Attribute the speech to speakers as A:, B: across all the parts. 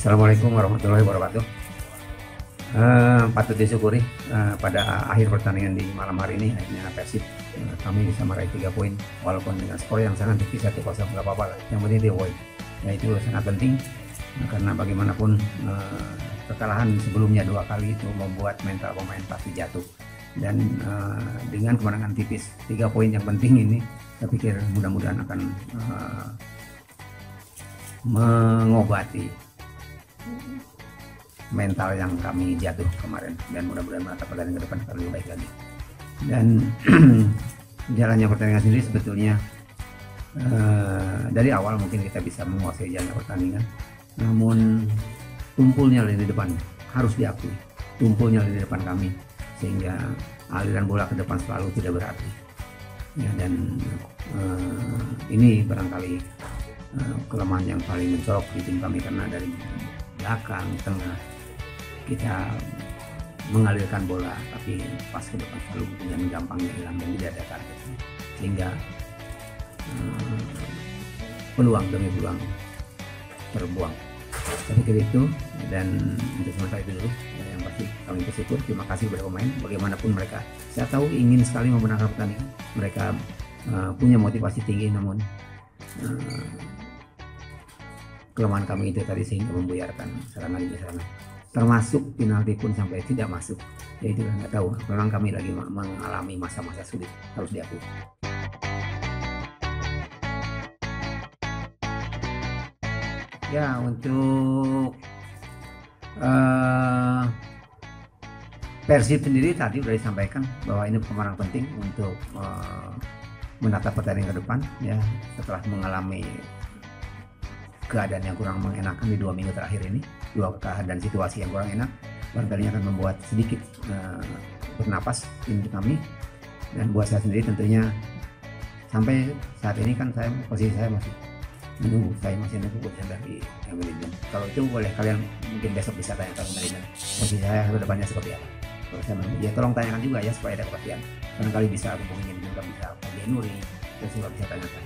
A: Assalamualaikum warahmatullahi wabarakatuh. Patut disyukuri pada akhir pertandingan di malam hari ini akhirnya Persib kami bisa meraih 3 poin walaupun dengan skor yang sangat tipis 1-0, nggak apa-apa, yang penting 3 poin. Ya itu sangat penting karena bagaimanapun kekalahan sebelumnya 2 kali itu membuat mental pemain pasti jatuh, dan dengan kemenangan tipis 3 poin yang penting ini saya pikir mudah-mudahan akan mengobati mental yang kami jatuh kemarin, dan mudah-mudahan menatap pertandingan ke depan akan lebih baik lagi. Dan jalannya pertandingan sendiri sebetulnya dari awal mungkin kita bisa menguasai jalannya pertandingan, namun tumpulnya di depan harus diakui, tumpulnya di depan kami sehingga aliran bola ke depan selalu tidak berarti. Ya, dan ini barangkali kelemahan yang paling mencolok di tim kami, karena dari belakang, tengah kita mengalirkan bola tapi pas ke depan selalu dengan gampangnya hilang dan tidak ada target, sehingga peluang demi peluang terbuang. Saya pikir itu, dan untuk sementara itu dulu yang pasti kami bersyukur, terima kasih kepada pemain. Bagaimanapun mereka, saya tahu ingin sekali memenangkan pertandingan, mereka punya motivasi tinggi, namun kelemahan kami itu tadi sehingga membuyarkan serangan demi serangan, termasuk penalti pun sampai tidak masuk. Ya itu nggak tahu, memang kami lagi mengalami masa-masa sulit, harus diakui. Ya, untuk Persib sendiri tadi sudah disampaikan bahwa ini pemenang penting untuk menatap pertandingan ke depan, ya setelah mengalami keadaan yang kurang mengenakan di 2 minggu terakhir ini, 2 keadaan situasi yang kurang enak, barangkali akan membuat sedikit bernapas tim kami. Dan buat saya sendiri tentunya sampai saat ini kan posisi saya masih menunggu, masih menunggu keputusan dari manajemen. Kalau itu boleh kalian mungkin besok bisa tanya ke manajemen posisi saya ke depannya seperti apa. Kalau saya menunggu, ya tolong tanyakan juga ya supaya ada kepastian. Barangkali bisa hubungin juga, bisa Pak Nuri, terus juga bisa tanyakan.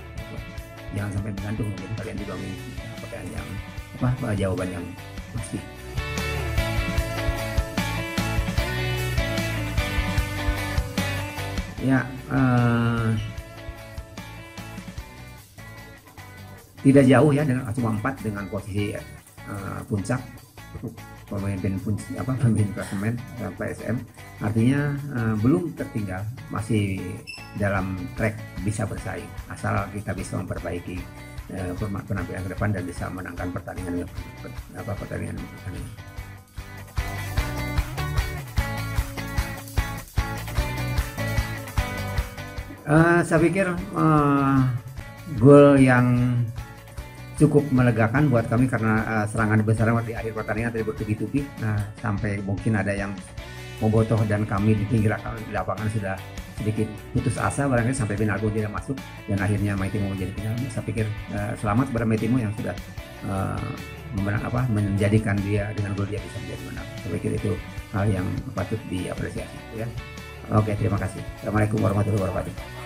A: Jangan sampai bergantung, mungkin kalian juga memiliki pertanyaan yang jawaban yang pasti. Ya, tidak jauh ya, dengan cuma 4 dengan posisi puncak pemimpin klasemen PSM, artinya belum tertinggal, masih dalam track bisa bersaing asal kita bisa memperbaiki penampilan ke depan dan bisa menangkan pertandingan. Saya pikir gol yang cukup melegakan buat kami karena serangan besar di akhir pertandingan tadi bertubi-tubi, sampai mungkin ada yang membotoh dan kami di pinggir lapangan sudah sedikit putus asa barangkali sampai penalti tidak masuk dan akhirnya Maitimo menjadi penalti. Saya pikir selamat kepada Maitimo yang sudah menjadikan dia dengan gol dia bisa menjadi menang. Saya pikir itu hal yang patut diapresiasi, ya. Oke, terima kasih. Assalamualaikum warahmatullahi wabarakatuh.